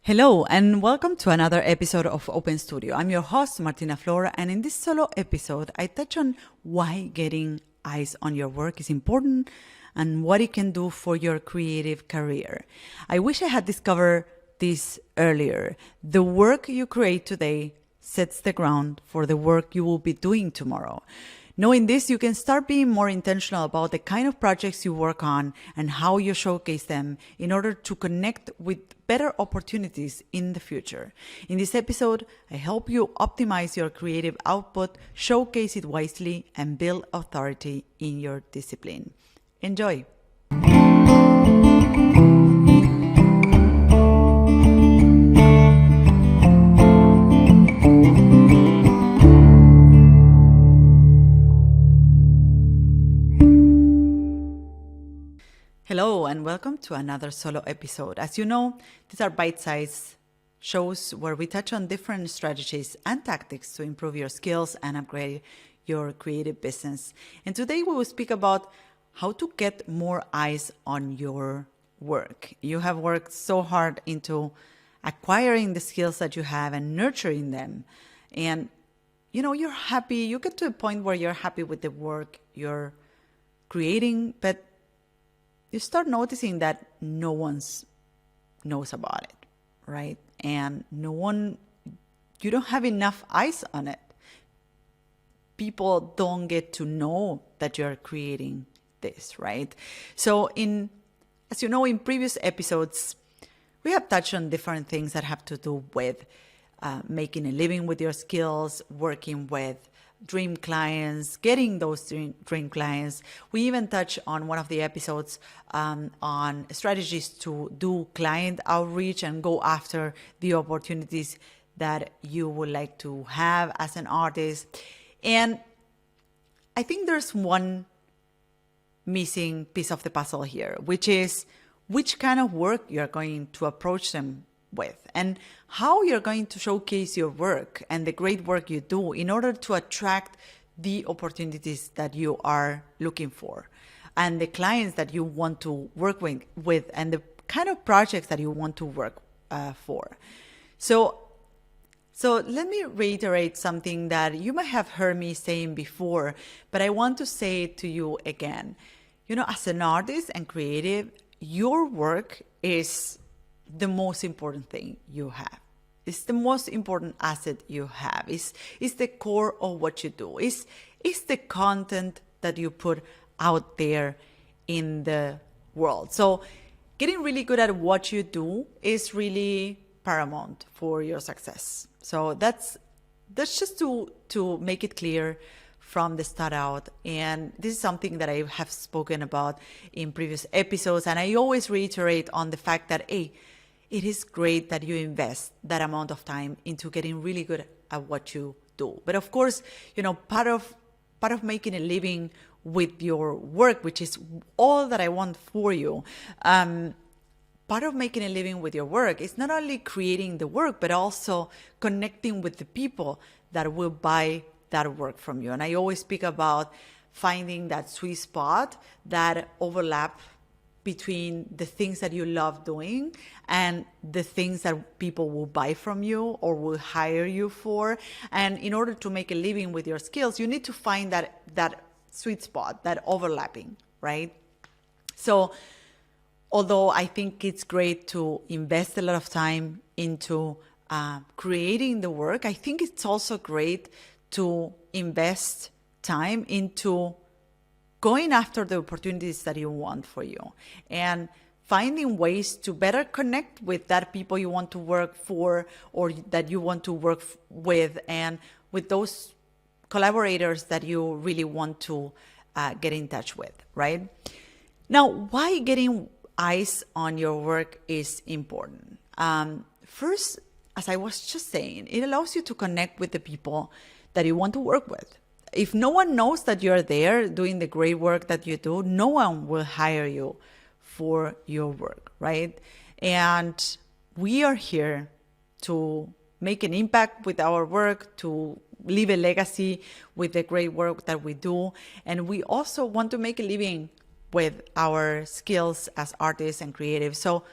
Hello and welcome to another episode of Open Studio. I'm your host, Martina Flor, and in this solo episode, I touch on why getting eyes on your work is important and what it can do for your creative career. I wish I had discovered this earlier. The work you create today sets the ground for the work you will be doing tomorrow. Knowing this, you can start being more intentional about the kind of projects you work on and how you showcase them in order to connect with better opportunities in the future. In this episode, I help you optimize your creative output, showcase it wisely, and build authority in your discipline. Enjoy! Hello and welcome to another solo episode. As you know, these are bite-sized shows where we touch on different strategies and tactics to improve your skills and upgrade your creative business. And today we will speak about how to get more eyes on your work. You have worked so hard into acquiring the skills that you have and nurturing them. And you're happy, you get to a point where you're happy with the work you're creating, but you start noticing that no one knows about it, right? And you don't have enough eyes on it. People don't get to know that you're creating this, right? So as you know, in previous episodes, we have touched on different things that have to do with making a living with your skills, working with dream clients, getting those dream clients. We even touch on one of the episodes on strategies to do client outreach and go after the opportunities that you would like to have as an artist. And I think there's one missing piece of the puzzle here, which is which kind of work you're going to approach them with and how you're going to showcase your work and the great work you do in order to attract the opportunities that you are looking for and the clients that you want to work with and the kind of projects that you want to work for. So let me reiterate something that you might have heard me saying before, but I want to say it to you again. As an artist and creative, your work is the most important thing you have. It's the most important asset you have. It's the core of what you do. It's the content that you put out there in the world. So getting really good at what you do is really paramount for your success. So that's just to make it clear from the start out. And this is something that I have spoken about in previous episodes. And I always reiterate on the fact that, it is great that you invest that amount of time into getting really good at what you do. But of course, part of making a living with your work, which is all that I want for you, part of making a living with your work is not only creating the work, but also connecting with the people that will buy that work from you. And I always speak about finding that sweet spot, that overlap between the things that you love doing and the things that people will buy from you or will hire you for. And in order to make a living with your skills, you need to find that sweet spot, that overlapping, right? So although I think it's great to invest a lot of time into creating the work, I think it's also great to invest time into going after the opportunities that you want for you and finding ways to better connect with that people you want to work for or that you want to work with and with those collaborators that you really want to get in touch with, right? Now, why getting eyes on your work is important? First, as I was just saying, it allows you to connect with the people that you want to work with. If no one knows that you're there doing the great work that you do, no one will hire you for your work, right? And we are here to make an impact with our work, to leave a legacy with the great work that we do. And we also want to make a living with our skills as artists and creatives. So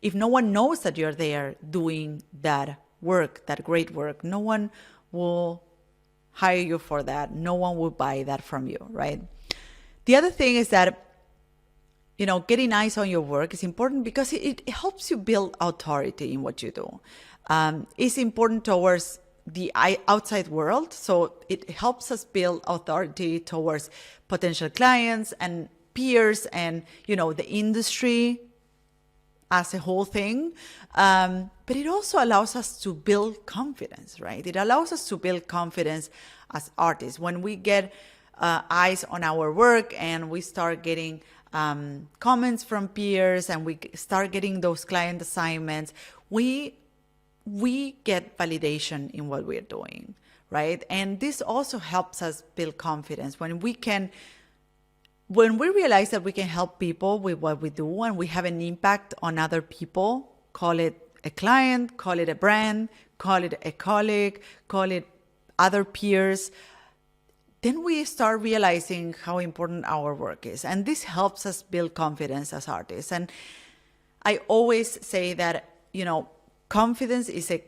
if no one knows that you're there doing that work, that great work, no one will hire you for that. No one will buy that from you, right? The other thing is that, getting eyes on your work is important because it helps you build authority in what you do. It's important towards the outside world. So it helps us build authority towards potential clients and peers and, the industry as a whole thing. But it also allows us to build confidence, right? It allows us to build confidence as artists. When we get eyes on our work and we start getting comments from peers and we start getting those client assignments, we get validation in what we're doing, right? And this also helps us build confidence when we realize that we can help people with what we do and we have an impact on other people, call it a client, call it a brand, call it a colleague, call it other peers, then we start realizing how important our work is. And this helps us build confidence as artists. And I always say that, confidence is a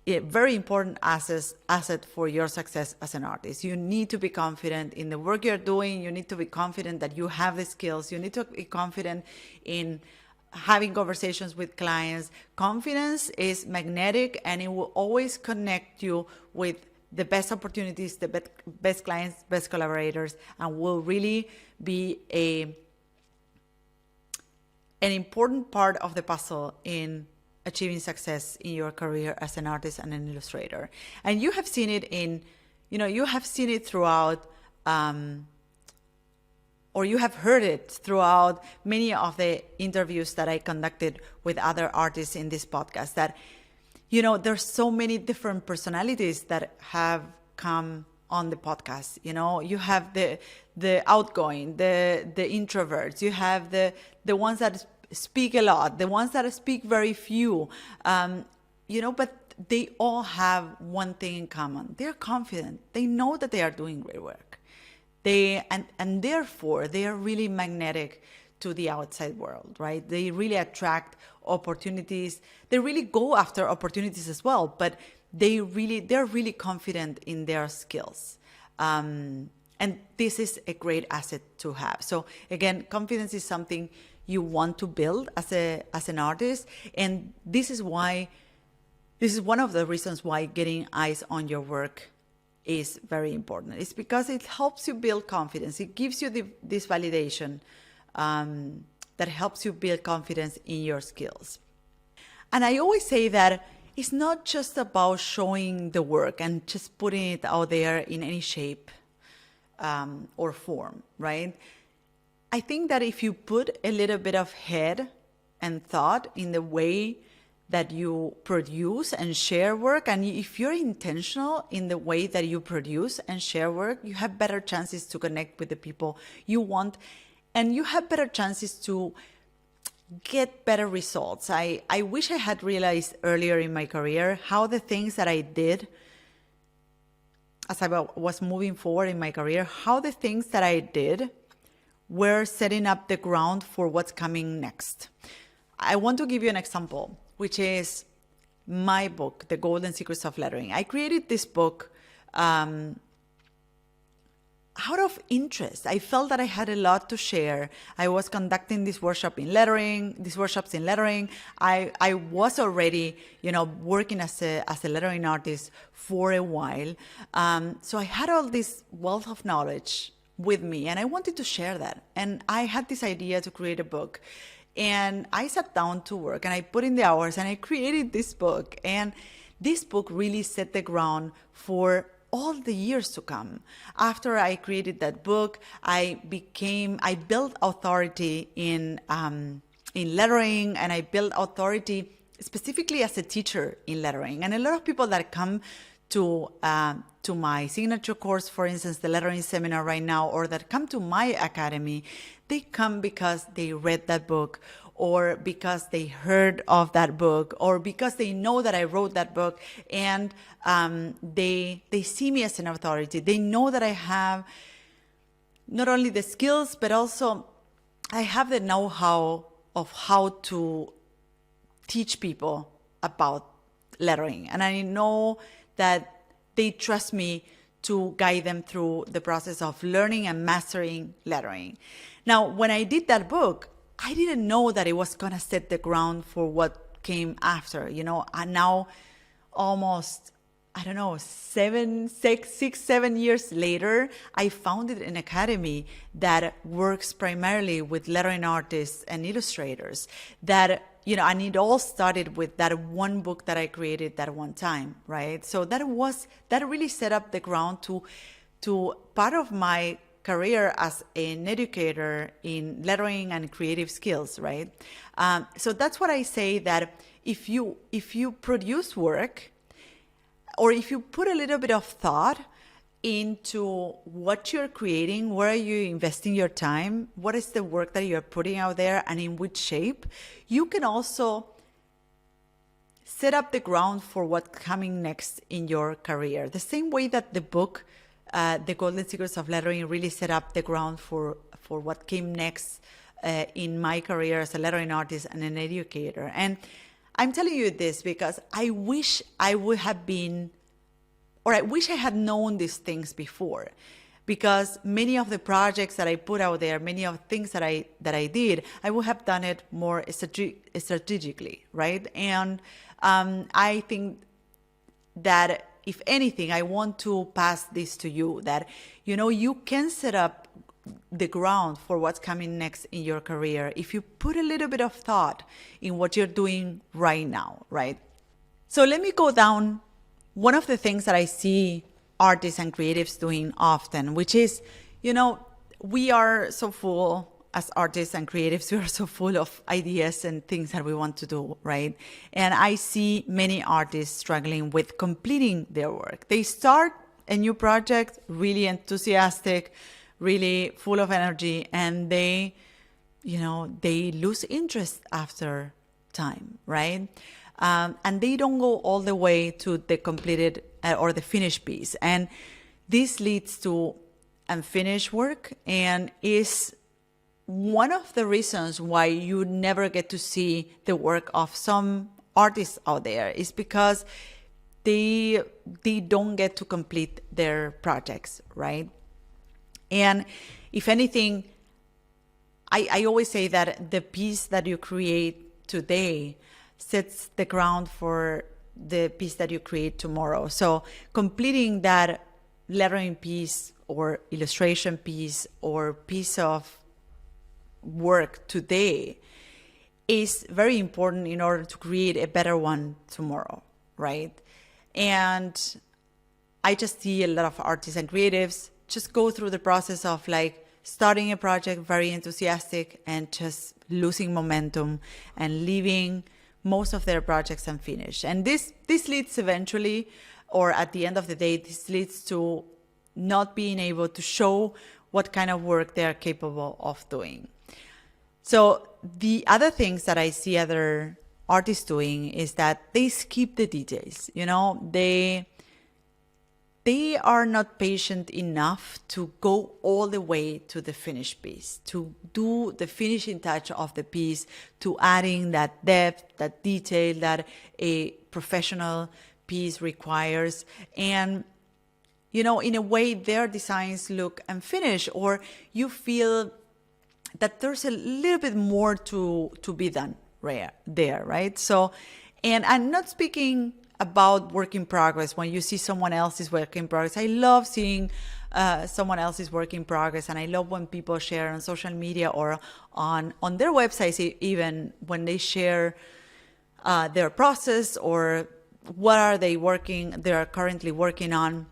very important asset for your success as an artist. You need to be confident in the work you're doing. You need to be confident that you have the skills. You need to be confident in having conversations with clients. Confidence is magnetic and it will always connect you with the best opportunities, the best clients, best collaborators, and will really be an important part of the puzzle in achieving success in your career as an artist and an illustrator. And you have seen it throughout, or you have heard it throughout many of the interviews that I conducted with other artists in this podcast, that, there's so many different personalities that have come on the podcast. You have the outgoing, the introverts, you have the ones that speak a lot, the ones that speak very few, but they all have one thing in common. They're confident. They know that they are doing great work. And therefore they are really magnetic to the outside world, right? They really attract opportunities. They really go after opportunities as well, but they're really confident in their skills. And this is a great asset to have. So again, confidence is something you want to build as an artist. And this is one of the reasons why getting eyes on your work is very important. It's because it helps you build confidence. It gives you this validation that helps you build confidence in your skills. And I always say that it's not just about showing the work and just putting it out there in any shape or form, right? I think that if you put a little bit of head and thought in the way that you produce and share work, and if you're intentional in the way that you produce and share work, you have better chances to connect with the people you want, and you have better chances to get better results. I wish I had realized earlier in my career how the things that I did as I was moving forward in my career, how the things that I did were setting up the ground for what's coming next. I want to give you an example, which is my book, The Golden Secrets of Lettering. I created this book out of interest. I felt that I had a lot to share. I was conducting these workshops in lettering. I was already, working as a lettering artist for a while. So I had all this wealth of knowledge with me, and I wanted to share that. And I had this idea to create a book. And I sat down to work and I put in the hours and I created this book. And this book really set the ground for all the years to come. After I created that book, I built authority in lettering, and I built authority specifically as a teacher in lettering. And a lot of people that come to my signature course, for instance, the lettering seminar right now, or that come to my academy, they come because they read that book, or because they heard of that book, or because they know that I wrote that book, and they see me as an authority. They know that I have not only the skills, but also I have the know-how of how to teach people about lettering. And I know that they trust me to guide them through the process of learning and mastering lettering. Now, when I did that book, I didn't know that it was going to set the ground for what came after, and now almost, I don't know, 7 years later, I founded an academy that works primarily with lettering artists and illustrators that, and it all started with that one book that I created that one time, right? So that really set up the ground to part of my career as an educator in lettering and creative skills, right? So that's what I say, that if you produce work, or if you put a little bit of thought into what you're creating, where are you investing your time, what is the work that you're putting out there, and in which shape, you can also set up the ground for what's coming next in your career. The same way that the book, The Golden Secrets of Lettering, really set up the ground for what came next in my career as a lettering artist and an educator. And I'm telling you this because I wish I would have been, or I wish I had known these things before, because many of the projects that I put out there, many of the things that I did, I would have done it more strategically, right? And I think that if anything, I want to pass this to you, that, you can set up the ground for what's coming next in your career if you put a little bit of thought in what you're doing right now, right? So let me go down one of the things that I see artists and creatives doing often, which is, we are so full as artists and creatives, we are so full of ideas and things that we want to do, right? And I see many artists struggling with completing their work. They start a new project, really enthusiastic, really full of energy, and they lose interest after time, right? And they don't go all the way to the completed or the finished piece. And this leads to unfinished work, and is one of the reasons why you never get to see the work of some artists out there, is because they don't get to complete their projects, right? And if anything, I always say that the piece that you create today sets the ground for the piece that you create tomorrow. So completing that lettering piece or illustration piece or piece of work today is very important in order to create a better one tomorrow, right? And I just see a lot of artists and creatives just go through the process of like starting a project very enthusiastic and just losing momentum and leaving most of their projects unfinished. And this leads eventually, or at the end of the day, this leads to not being able to show what kind of work they are capable of doing. So the other things that I see other artists doing is that they skip the details. They are not patient enough to go all the way to the finished piece, to do the finishing touch of the piece, to adding that depth, that detail that a professional piece requires. And, in a way, their designs look unfinished, or you feel that there's a little bit more to be done there, right? So, and I'm not speaking about work in progress. When you see someone else's work in progress, I love seeing someone else's work in progress, and I love when people share on social media or on their websites, even when they share their process or what are they are currently working on.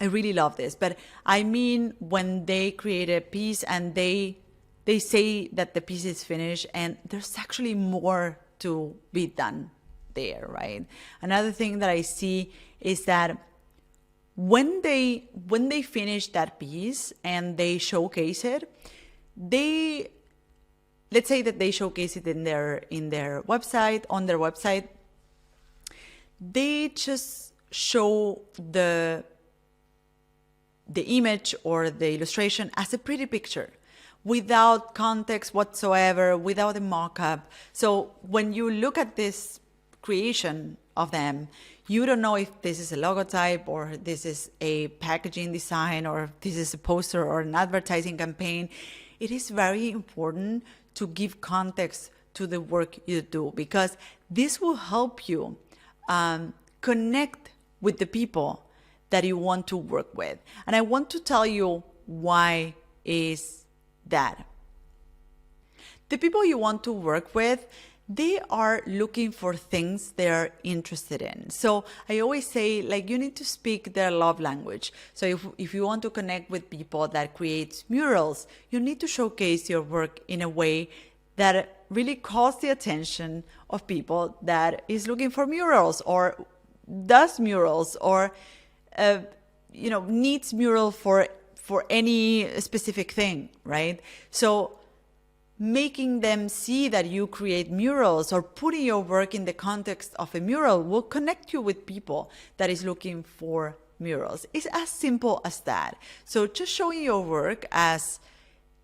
I really love this. But I mean, when they create a piece and they say that the piece is finished and there's actually more to be done there, right? Another thing that I see is that when they finish that piece and they showcase it, let's say that they showcase it on their website, they just show the image or the illustration as a pretty picture, without context whatsoever, without a mock-up. So when you look at this creation of them, you don't know if this is a logotype or this is a packaging design or this is a poster or an advertising campaign. It is very important to give context to the work you do, because this will help you connect with the people that you want to work with. And I want to tell you why is that. The people you want to work with, they are looking for things they're interested in. So I always say, like, you need to speak their love language. So if you want to connect with people that create murals, you need to showcase your work in a way that really calls the attention of people that is looking for murals or does murals or needs mural for any specific thing, right? So making them see that you create murals or putting your work in the context of a mural will connect you with people that is looking for murals. It's as simple as that. So just showing your work as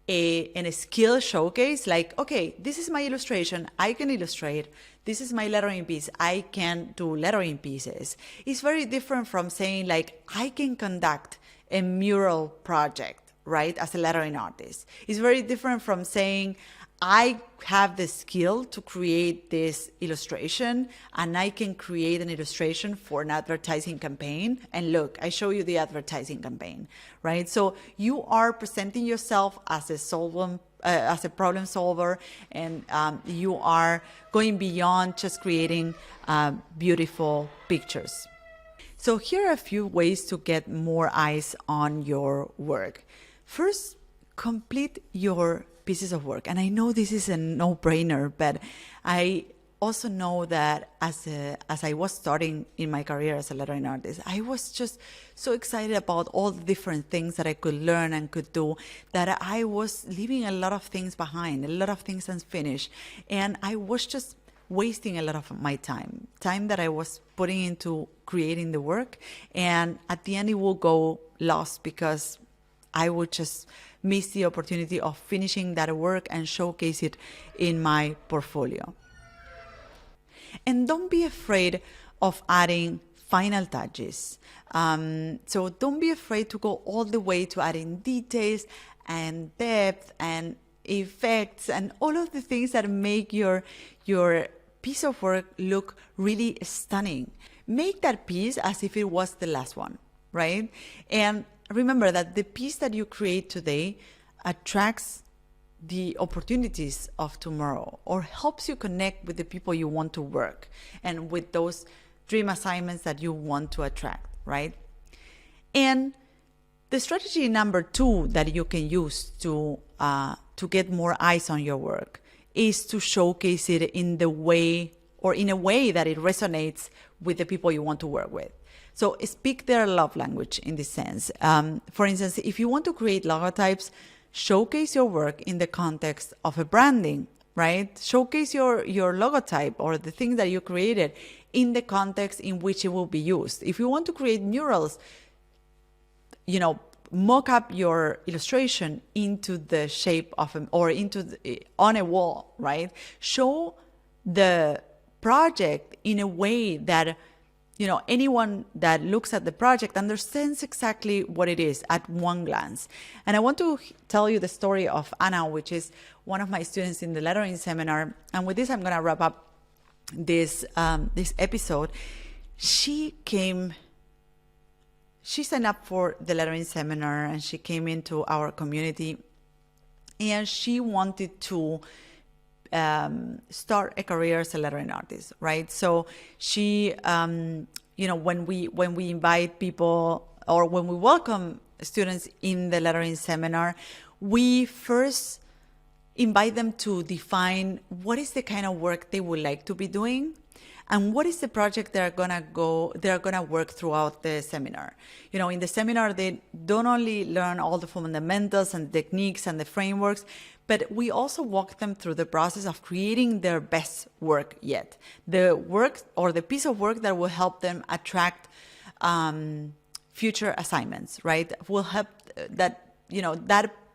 a skill showcase, like, okay, this is my illustration, I can illustrate. This is my lettering piece, I can do lettering pieces. It's very different from saying, like, I can conduct a mural project, right, as a lettering artist. It's very different from saying, I have the skill to create this illustration and I can create an illustration for an advertising campaign. And look, I show you the advertising campaign, right? So you are presenting yourself as a problem solver, and you are going beyond just creating beautiful pictures. So here are a few ways to get more eyes on your work. First, complete your pieces of work. And I know this is a no-brainer, but I also know that as I was starting in my career as a lettering artist, I was just so excited about all the different things that I could learn and could do, that I was leaving a lot of things behind, a lot of things unfinished. And I was just wasting a lot of my time that I was putting into creating the work. And at the end, it will go lost because I would just miss the opportunity of finishing that work and showcase it in my portfolio. And don't be afraid of adding final touches. So don't be afraid to go all the way to adding details and depth and effects and all of the things that make your piece of work look really stunning. Make that piece as if it was the last one, right? And remember that the piece that you create today attracts the opportunities of tomorrow, or helps you connect with the people you want to work and with those dream assignments that you want to attract, right? And the strategy number 2 that you can use to get more eyes on your work is to showcase it in the way, or in a way that it resonates with the people you want to work with. So speak their love language in this sense. For instance, if you want to create logotypes, showcase your work in the context of a branding, right? Showcase your logotype or the thing that you created in the context in which it will be used. If you want to create murals, mock up your illustration into the shape of on a wall, right? Show the project in a way that anyone that looks at the project understands exactly what it is at one glance. And I want to tell you the story of Anna, which is one of my students in the lettering seminar. And with this, I'm going to wrap up this episode. She signed up for the lettering seminar and she came into our community, and she wanted to start a career as a lettering artist, right? So she, when we invite people, or when we welcome students in the lettering seminar, we first invite them to define what is the kind of work they would like to be doing, and what is the project they're gonna work throughout the seminar. In the seminar, they don't only learn all the fundamentals and techniques and the frameworks, but we also walk them through the process of creating their best work yet. The work or the piece of work that will help them attract future assignments, right? Will help that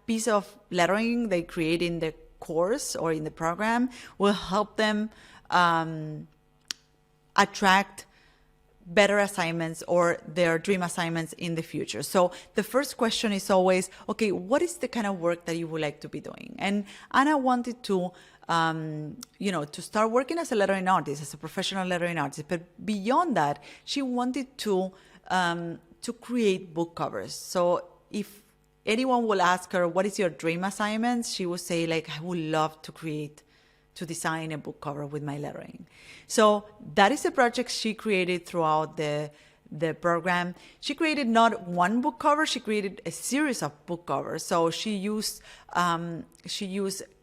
piece of lettering they create in the course or in the program will help them attract better assignments or their dream assignments in the future. So the first question is always, okay, what is the kind of work that you would like to be doing? And Anna wanted to, to start working as a lettering artist, as a professional lettering artist. But beyond that, she wanted to create book covers. So if anyone will ask her, what is your dream assignment? She would say, like, I would love to design a book cover with my lettering. So that is a project she created throughout the program. She created not one book cover, she created a series of book covers. So she used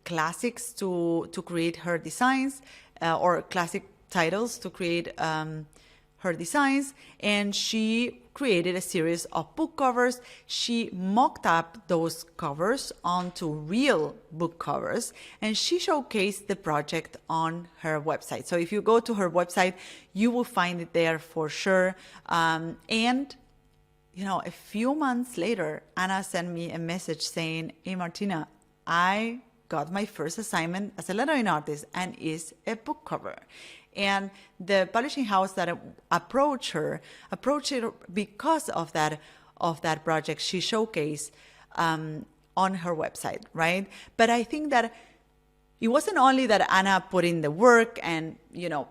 classics to create her designs, or classic titles to create her designs, and she created a series of book covers. She mocked up those covers onto real book covers, and she showcased the project on her website. So if you go to her website, you will find it there for sure. And a few months later, Anna sent me a message saying, "Hey, Martina, I got my first assignment as a lettering artist, and is a book cover." And the publishing house that approached her because of that project she showcased on her website, right? But I think that it wasn't only that Anna put in the work and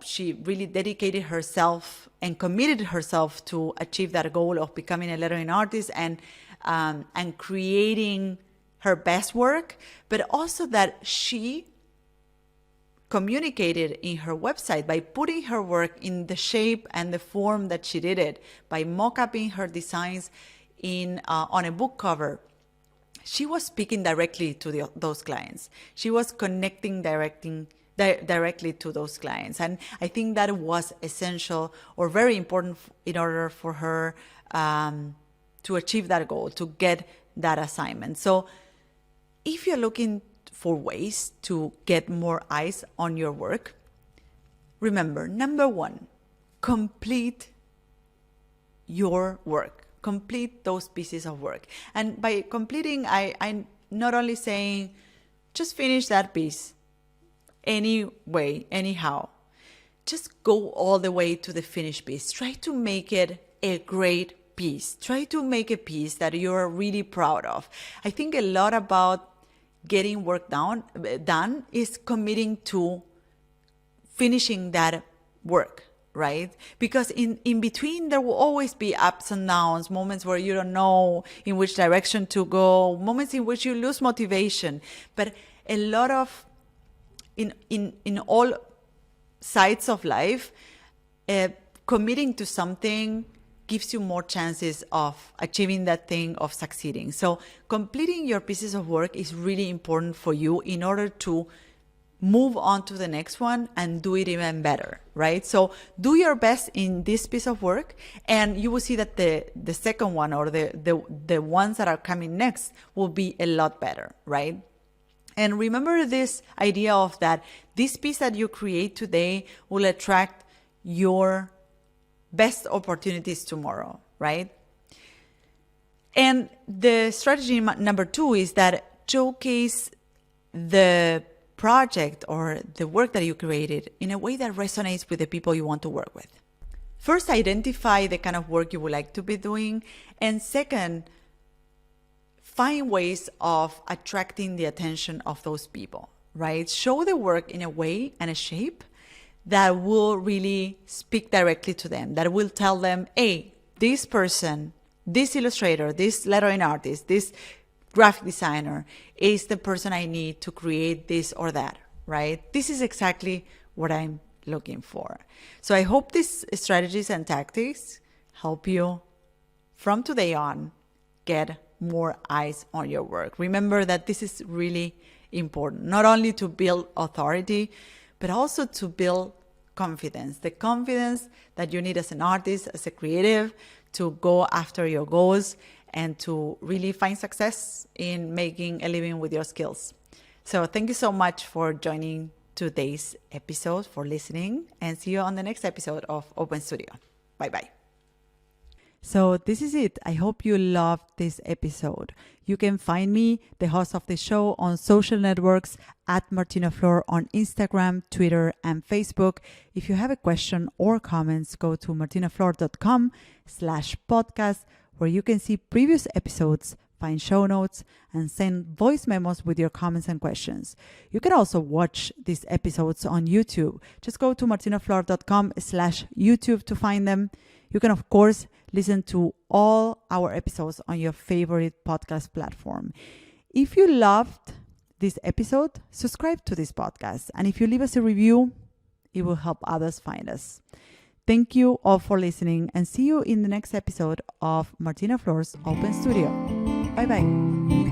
she really dedicated herself and committed herself to achieve that goal of becoming a lettering artist and creating her best work, but also that she communicated in her website by putting her work in the shape and the form that she did it, by mock-upping her designs on a book cover. She was speaking directly to those clients. She was connecting directly to those clients. And I think that was essential or very important in order for her to achieve that goal, to get that assignment. So if you're looking for ways to get more eyes on your work, remember, number one, complete your work. Complete those pieces of work. And by completing, I'm not only saying just finish that piece anyway, anyhow. Just go all the way to the finished piece. Try to make it a great piece. Try to make a piece that you're really proud of. I think a lot about getting work done is committing to finishing that work, right? Because in between there will always be ups and downs, moments where you don't know in which direction to go, moments in which you lose motivation. But a lot of in all sides of life, committing to something gives you more chances of achieving that thing, of succeeding. So completing your pieces of work is really important for you in order to move on to the next one and do it even better, right? So do your best in this piece of work, and you will see that the second one or the ones that are coming next will be a lot better, right? And remember this idea of that this piece that you create today will attract your best opportunities tomorrow, right? And the strategy number 2 is that showcase the project or the work that you created in a way that resonates with the people you want to work with. First, identify the kind of work you would like to be doing. And second, find ways of attracting the attention of those people, right? Show the work in a way and a shape that will really speak directly to them, that will tell them, hey, this person, this illustrator, this lettering artist, this graphic designer is the person I need to create this or that, right? This is exactly what I'm looking for. So I hope these strategies and tactics help you from today on get more eyes on your work. Remember that this is really important, not only to build authority, but also to build confidence, the confidence that you need as an artist, as a creative, to go after your goals and to really find success in making a living with your skills. So thank you so much for joining today's episode, for listening, and see you on the next episode of Open Studio. Bye-bye. So this is it. I hope you loved this episode. You can find me, the host of the show, on social networks at Martina Flor on Instagram, Twitter, and Facebook. If you have a question or comments, go to martinaflor.com/podcast, where you can see previous episodes, find show notes, and send voice memos with your comments and questions. You can also watch these episodes on YouTube. Just go to martinaflor.com/YouTube to find them. You can, of course, listen to all our episodes on your favorite podcast platform. If you loved this episode, subscribe to this podcast. And if you leave us a review, it will help others find us. Thank you all for listening, and see you in the next episode of Martina Flor's Open Studio. Bye-bye.